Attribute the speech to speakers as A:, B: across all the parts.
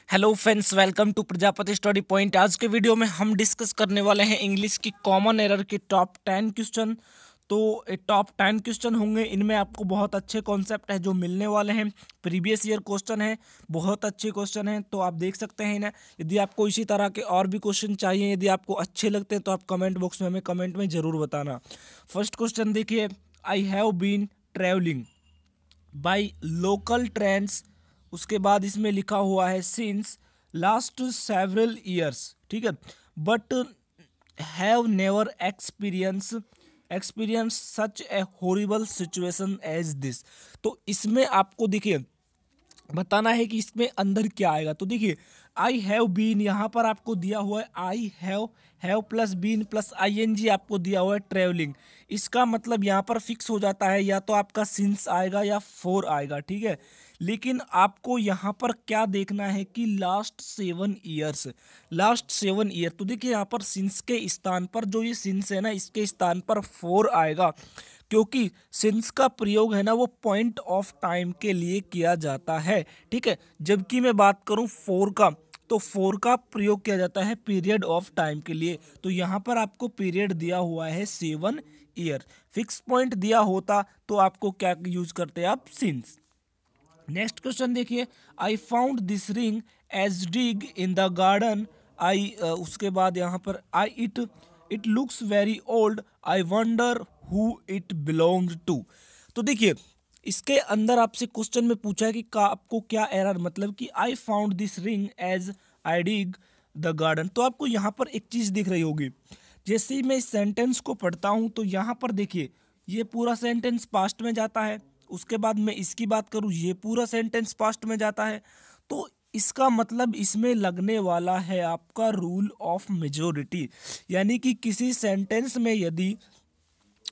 A: Hello friends, welcome to Prajapati study point. आज के video में हम डिस्कस करने वाले हैं इंग्लिश की कॉमन एरर के टॉप 10 क्वेश्चन। तो टॉप 10 क्वेश्चन होंगे, इनमें आपको बहुत अच्छे कॉन्सेप्ट है जो मिलने वाले हैं। प्रीवियस ईयर क्वेश्चन है, बहुत अच्छे क्वेश्चन हैं, तो आप देख सकते हैं इन्हें। यदि आपको इसी तरह के और भी क्वेश्चन चाहिए, यदि आपको अच्छे लगते हैं तो आप कमेंट बॉक्स में हमें कमेंट में ज़रूर बताना। फर्स्ट क्वेश्चन देखिए, I have been travelling by local trains. उसके बाद इसमें लिखा हुआ है सिंस लास्ट सेवरल ईयर्स, ठीक है, but have never experience such a horrible situation as this. तो इसमें आपको देखिए बताना है कि इसमें अंदर क्या आएगा। तो देखिए, आई हैव बीन यहाँ पर आपको दिया हुआ है I have plus been plus ING आपको दिया हुआ है ट्रेवलिंग। इसका मतलब यहाँ पर फिक्स हो जाता है, या तो आपका सिंस आएगा या फोर आएगा, ठीक है। लेकिन आपको यहाँ पर क्या देखना है कि लास्ट 7 ईयर। तो देखिए यहाँ पर सिंस के स्थान पर जो ये सिंस है ना, इसके स्थान पर फोर आएगा, क्योंकि सिंस का प्रयोग है ना वो पॉइंट ऑफ टाइम के लिए किया जाता है, ठीक है। जबकि मैं बात करूं फोर का, तो फोर का प्रयोग किया जाता है पीरियड ऑफ टाइम के लिए। तो यहाँ पर आपको पीरियड दिया हुआ है 7 ईयर। फिक्स पॉइंट दिया होता तो आपको क्या यूज करते हैं आप, सिंस। नेक्स्ट क्वेश्चन देखिए, I found this ring as dig in the garden. उसके बाद यहाँ पर I it looks very old, I wonder who it belongs to. तो देखिए, इसके अंदर आपसे क्वेश्चन में पूछा है कि आपको क्या एरर, मतलब कि I found this ring as I dig the garden. तो आपको यहाँ पर एक चीज दिख रही होगी, जैसे ही मैं इस सेंटेंस को पढ़ता हूँ तो यहाँ पर देखिए ये पूरा सेंटेंस पास्ट में जाता है। उसके बाद मैं इसकी बात करूँ, ये पूरा सेंटेंस पास्ट में जाता है। तो इसका मतलब इसमें लगने वाला है आपका रूल ऑफ मेजोरिटी, यानी कि किसी सेंटेंस में यदि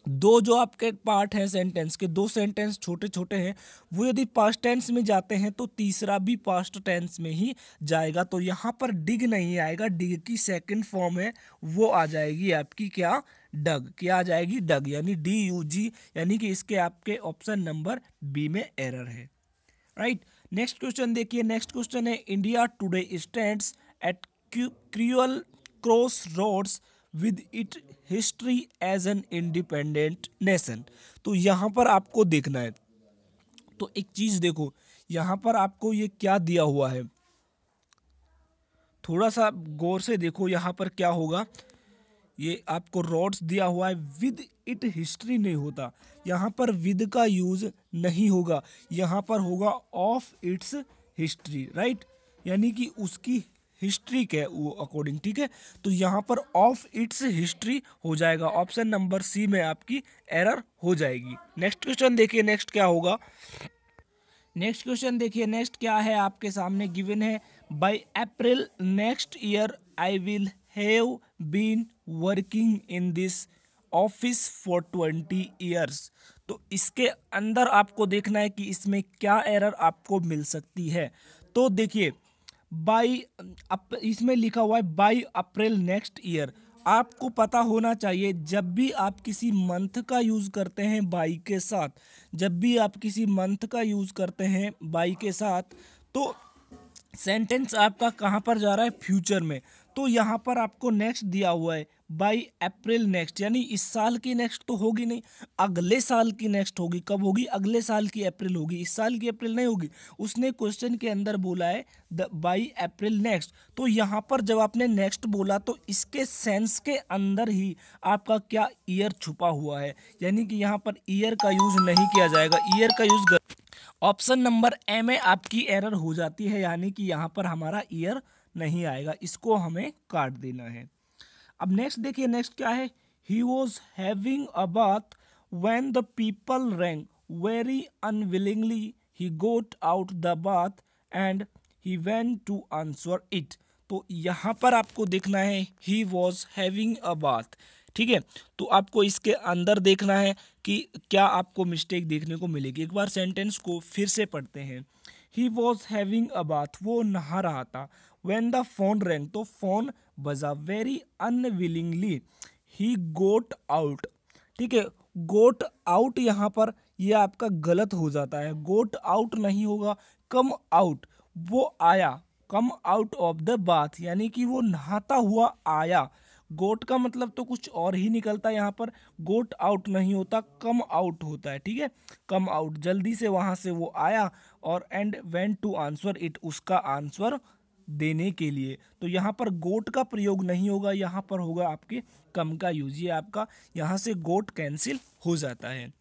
A: दो जो आपके पार्ट हैं सेंटेंस के, दो सेंटेंस छोटे छोटे हैं, वो यदि पास्ट टेंस में जाते हैं तो तीसरा भी पास्ट टेंस में ही जाएगा। तो यहाँ पर डिग नहीं आएगा, डिग की सेकंड फॉर्म है वो आ जाएगी आपकी क्या, डग। क्या आ जाएगी, डग, यानी DUG, यानी कि इसके आपके ऑप्शन नंबर बी में एरर है, राइट। नेक्स्ट क्वेश्चन देखिए, नेक्स्ट क्वेश्चन है, India today stands at cruel crossroads with it history as an independent nation. तो यहाँ पर आपको देखना है, तो एक चीज देखो, यहाँ पर आपको ये क्या दिया हुआ है, थोड़ा सा गौर से देखो यहाँ पर क्या होगा। ये आपको रोड्स दिया हुआ है, विद इट हिस्ट्री नहीं होता, यहाँ पर विद का यूज नहीं होगा, यहाँ पर होगा ऑफ इट्स हिस्ट्री, राइट, यानी कि उसकी हिस्ट्री के वो अकॉर्डिंग, ठीक है। तो यहाँ पर ऑफ इट्स हिस्ट्री हो जाएगा, ऑप्शन नंबर सी में आपकी एरर हो जाएगी। नेक्स्ट क्वेश्चन देखिए, नेक्स्ट क्या होगा। नेक्स्ट क्वेश्चन देखिए, नेक्स्ट क्या है आपके सामने गिवन है, by April next year I will have been working in this office for 20 years. तो इसके अंदर आपको देखना है कि इसमें क्या एरर आपको मिल सकती है। तो देखिए, बाई इसमें लिखा हुआ है बाई अप्रैल नेक्स्ट ईयर। आपको पता होना चाहिए, जब भी आप किसी मंथ का यूज़ करते हैं बाई के साथ, जब भी आप किसी मंथ का यूज़ करते हैं बाई के साथ, तो सेंटेंस आपका कहाँ पर जा रहा है, फ्यूचर में। तो यहाँ पर आपको नेक्स्ट दिया हुआ है बाई अप्रैल नेक्स्ट, यानी इस साल की नेक्स्ट तो होगी नहीं, अगले साल की नेक्स्ट होगी। कब होगी, अगले साल की अप्रैल होगी, इस साल की अप्रैल नहीं होगी। उसने क्वेश्चन के अंदर बोला है द बाई अप्रैल नेक्स्ट। तो यहाँ पर जब आपने नेक्स्ट बोला तो इसके सेंस के अंदर ही आपका क्या, ईयर छुपा हुआ है, यानी कि यहाँ पर ईयर का यूज नहीं किया जाएगा, ईयर का यूज ऑप्शन नंबर ए में आपकी एरर हो जाती है, यानी कि यहाँ पर हमारा ईयर नहीं आएगा, इसको हमें काट देना है। अब नेक्स्ट देखिए, नेक्स्ट क्या है, he was having a bath when the people rang very unwillingly he got out the bath and he went to answer it. तो यहाँ पर आपको देखना है he was having a bath, ठीक है। तो आपको इसके अंदर देखना है कि क्या आपको मिस्टेक देखने को मिलेगी। एक बार सेंटेंस को फिर से पढ़ते हैं, ही वॉज हैविंग अ बाथ, वो नहा रहा था, व्हेन द फोन रैंग, तो फोन बजा, very unwillingly he got out, ठीक है। गोट आउट यहाँ पर ये आपका गलत हो जाता है, गोट आउट नहीं होगा, कम आउट, वो आया, come out of the bath, यानी कि वो नहाता हुआ आया। गोट का मतलब तो कुछ और ही निकलता है, यहाँ पर गोट आउट नहीं होता, कम आउट होता है, ठीक है, कम आउट, जल्दी से वहां से वो आया, और and went to answer it, उसका आंसर देने के लिए। तो यहाँ पर गोट का प्रयोग नहीं होगा, यहाँ पर होगा आपके कम का यूज, ये आपका यहाँ से गोट कैंसिल हो जाता है।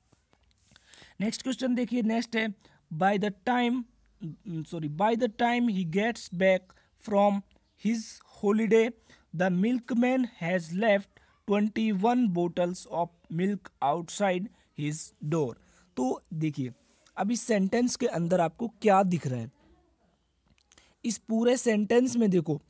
A: नेक्स्ट क्वेश्चन देखिए, नेक्स्ट है by the time he gets back from his holiday the milkman has left 21 bottles of milk outside his door. तो देखिए अब इस सेंटेंस के अंदर आपको क्या दिख रहा है, इस पूरे सेंटेंस में देखो,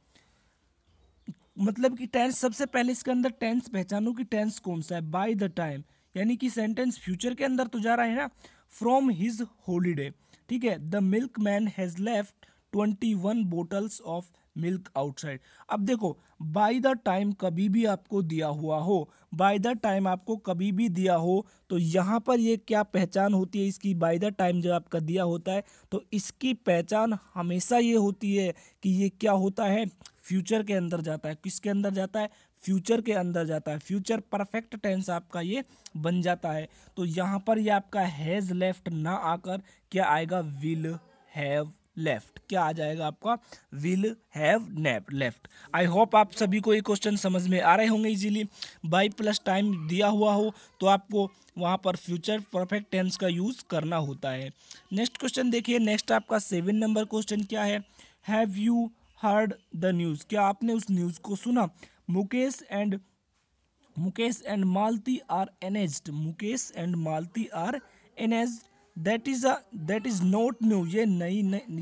A: मतलब कि टेंस, सबसे पहले इसके अंदर टेंस पहचानो कि टेंस कौन सा है, बाय द टाइम, यानी कि सेंटेंस फ्यूचर के अंदर तो जा रहा है ना, फ्रॉम हिज हॉलीडे, ठीक है, the milk man has left 21 bottles of milk outside. अब देखो बाय द टाइम कभी भी आपको दिया हुआ हो, बाय द टाइम आपको कभी भी दिया हो, तो यहाँ पर ये क्या पहचान होती है इसकी, बाय द टाइम जब आपका दिया होता है तो इसकी पहचान हमेशा ये होती है कि ये क्या होता है, फ्यूचर के अंदर जाता है। किसके अंदर जाता है, फ्यूचर के अंदर जाता है, फ्यूचर परफेक्ट टेंस आपका ये बन जाता है। तो यहाँ पर ये आपका हैज लेफ्ट ना आकर क्या आएगा, विल हैव लेफ्ट, क्या आ जाएगा आपका, will have left. I hope आप सभी को ये क्वेश्चन समझ में आ रहे होंगे इजीली। बाय प्लस टाइम दिया हुआ हो तो आपको वहाँ पर फ्यूचर परफेक्ट टेंस का यूज करना होता है। नेक्स्ट क्वेश्चन देखिए, नेक्स्ट आपका 7 नंबर क्वेश्चन क्या है, have you heard the news, क्या आपने उस न्यूज़ को सुना, Mukesh and Malti are engaged, Mukesh and Malti are engaged, that is not new, ये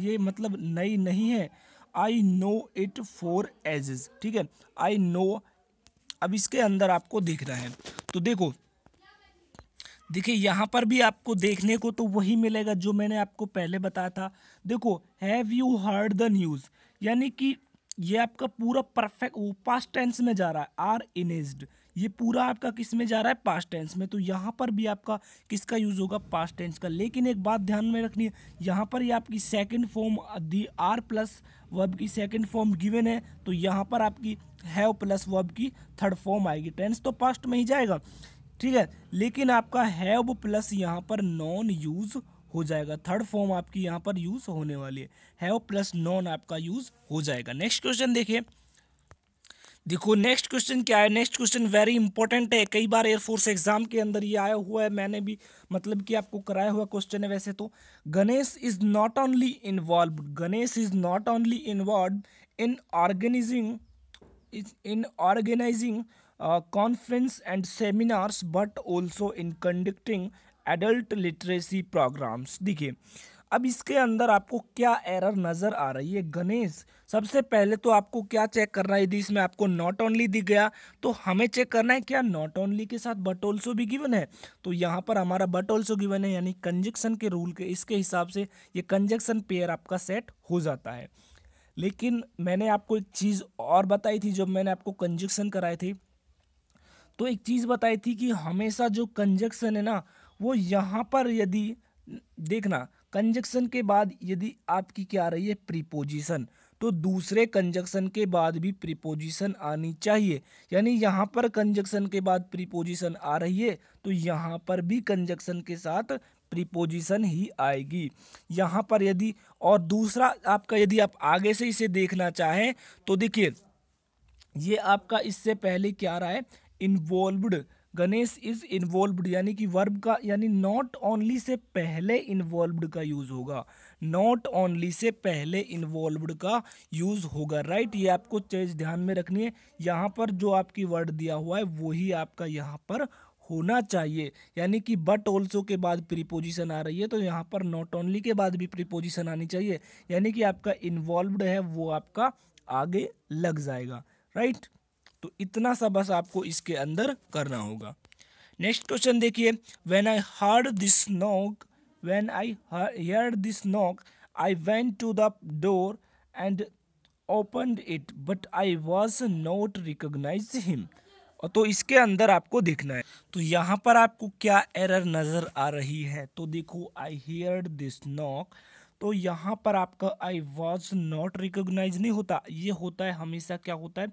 A: ये मतलब नई नहीं है, I know it for ages, ठीक है, आई नो। अब इसके अंदर आपको देखना है, तो देखिए यहाँ पर भी आपको देखने को तो वही मिलेगा जो मैंने आपको पहले बताया था। देखो have you heard the news, यानी कि ये आपका पूरा परफेक्ट पास्ट टेंस में जा रहा है, आर इनेज्ड, ये पूरा आपका किस में जा रहा है, पास्ट टेंस में, तो यहाँ पर भी आपका किसका यूज होगा, पास्ट टेंस का। लेकिन एक बात ध्यान में रखनी है, यहाँ पर ये आपकी सेकंड फॉर्म दी आर प्लस वर्ब की सेकंड फॉर्म गिवन है, तो यहाँ पर आपकी हैव प्लस वर्ब की थर्ड फॉर्म आएगी, टेंस तो पास्ट में ही जाएगा, ठीक है, लेकिन आपका हैव प्लस यहाँ पर नॉन यूज हो जाएगा, थर्ड फॉर्म आपकी यहाँ पर यूज होने वाली है, हैव प्लस नॉन आपका यूज हो जाएगा। नेक्स्ट क्वेश्चन देखिए, देखो नेक्स्ट क्वेश्चन क्या है, नेक्स्ट क्वेश्चन वेरी इंपॉर्टेंट है, कई बार एयरफोर्स एग्जाम के अंदर ये आया हुआ है, मैंने भी मतलब कि आपको कराया हुआ क्वेश्चन है वैसे तो। Ganesh is not only involve in organizing conference and seminars but also in conducting adult literacy programs। देखिए अब इसके अंदर आपको क्या एरर नज़र आ रही है, गणेश, सबसे पहले तो आपको क्या चेक करना है, यदि इसमें आपको नॉट ओनली दिख गया तो हमें चेक करना है क्या नॉट ओनली के साथ बट ऑल्सो भी गिवन है, तो यहाँ पर हमारा बट ऑल्सो गिवन है, यानी कंजक्शन के रूल के इसके हिसाब से ये कंजक्शन पेयर आपका सेट हो जाता है। लेकिन मैंने आपको एक चीज़ और बताई थी जब मैंने आपको कंजक्शन कराए थे, तो एक चीज़ बताई थी कि हमेशा जो कंजक्शन है ना, वो यहाँ पर यदि देखना कंजक्शन के बाद यदि आपकी क्या आ रही है, प्रीपोजिशन, तो दूसरे कंजक्शन के बाद भी प्रीपोजिशन आनी चाहिए, यानी यहाँ पर कंजक्शन के बाद प्रीपोजिशन आ रही है तो यहाँ पर भी कंजक्शन के साथ प्रीपोजिशन ही आएगी यहाँ पर। यदि और दूसरा आपका, यदि आप आगे से इसे देखना चाहें तो देखिए ये आपका इससे पहले क्या आ रहा है, इन्वॉल्व्ड, गणेश इज इन्वॉल्व्ड, यानी कि वर्ब का, यानी नॉट ओनली से पहले इन्वॉल्व्ड का यूज होगा, नॉट ओनली से पहले इन्वॉल्व्ड का यूज होगा, राइट। ये आपको चीज ध्यान में रखनी है, यहाँ पर जो आपकी वर्ड दिया हुआ है वही आपका यहाँ पर होना चाहिए, यानी कि बट ऑल्सो के बाद प्रीपोजिशन आ रही है तो यहाँ पर नॉट ओनली के बाद भी प्रीपोजिशन आनी चाहिए, यानी कि आपका इन्वॉल्व्ड है वो आपका आगे लग जाएगा, राइट। तो इतना सा बस आपको इसके अंदर करना होगा। नेक्स्ट क्वेश्चन देखिए, when I heard this knock I went to the door and opened it but I was not recognize him. तो इसके अंदर आपको देखना है, तो यहाँ पर आपको क्या एरर नज़र आ रही है, तो देखो आई हियर्ड दिस नॉक, तो यहाँ पर आपका आई वॉज नॉट रिकॉग्नाइज नहीं होता, ये होता है हमेशा क्या होता है,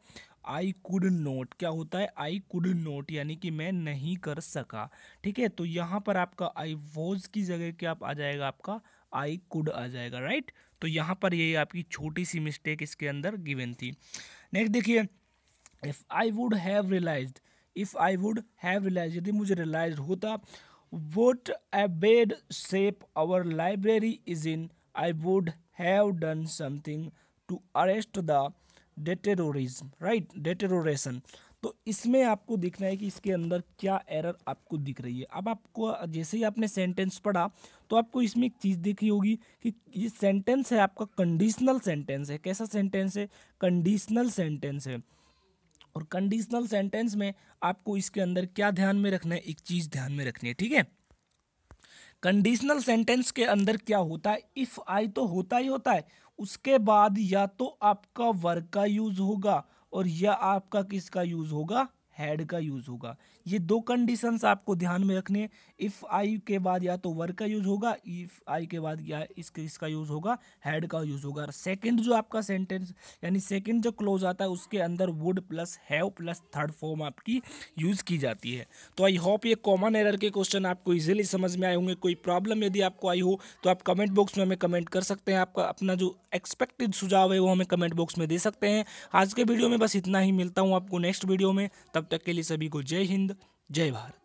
A: आई कुड नोट। क्या होता है, आई कुड नोट, यानी कि मैं नहीं कर सका। ठीक है, तो यहाँ पर आपका आई वॉज की जगह क्या आ जाएगा, आपका आई कुड आ जाएगा, राइट। तो यहाँ पर ये आपकी छोटी सी मिस्टेक इसके अंदर गिवन थी। नेक्स्ट देखिए, if I would have realised, if I would have realise, यदि मुझे रियलाइज होता, would a bad shape our library is in, I would have done something to arrest the deteriorism, right, deterioration. तो इसमें आपको देखना है कि इसके अंदर क्या एरर आपको दिख रही है। अब आपको जैसे ही आपने सेंटेंस पढ़ा तो आपको इसमें एक चीज़ देखी होगी कि ये सेंटेंस है आपका कंडीशनल सेंटेंस है। कैसा सेंटेंस है, कंडीशनल सेंटेंस है। और कंडीशनल सेंटेंस में आपको इसके अंदर क्या ध्यान में रखना है, एक चीज़ ध्यान में रखनी है, ठीक है। कंडीशनल सेंटेंस के अंदर क्या होता है, इफ आई तो होता ही होता है, उसके बाद या तो आपका वर्ग का यूज होगा और या आपका किसका यूज होगा, हैड का यूज होगा। ये दो कंडीशंस आपको ध्यान में रखनी है। इफ आई के बाद या तो वर्ग का यूज होगा, इफ आई के बाद या इसका यूज होगा, हैड का यूज होगा। सेकंड जो आपका सेंटेंस यानी सेकंड जो क्लोज आता है उसके अंदर would plus have plus third form आपकी यूज की जाती है। तो आई होप ये कॉमन एरर के क्वेश्चन आपको इजीली समझ में आए होंगे। कोई प्रॉब्लम यदि आपको आई हो तो आप कमेंट बॉक्स में हमें कमेंट कर सकते हैं। आपका अपना जो एक्सपेक्टेड सुझाव है वो हमें कमेंट बॉक्स में दे सकते हैं। आज के वीडियो में बस इतना ही, मिलता हूँ आपको नेक्स्ट वीडियो में। तब तक के लिए सभी को जय हिंद, जय भारत।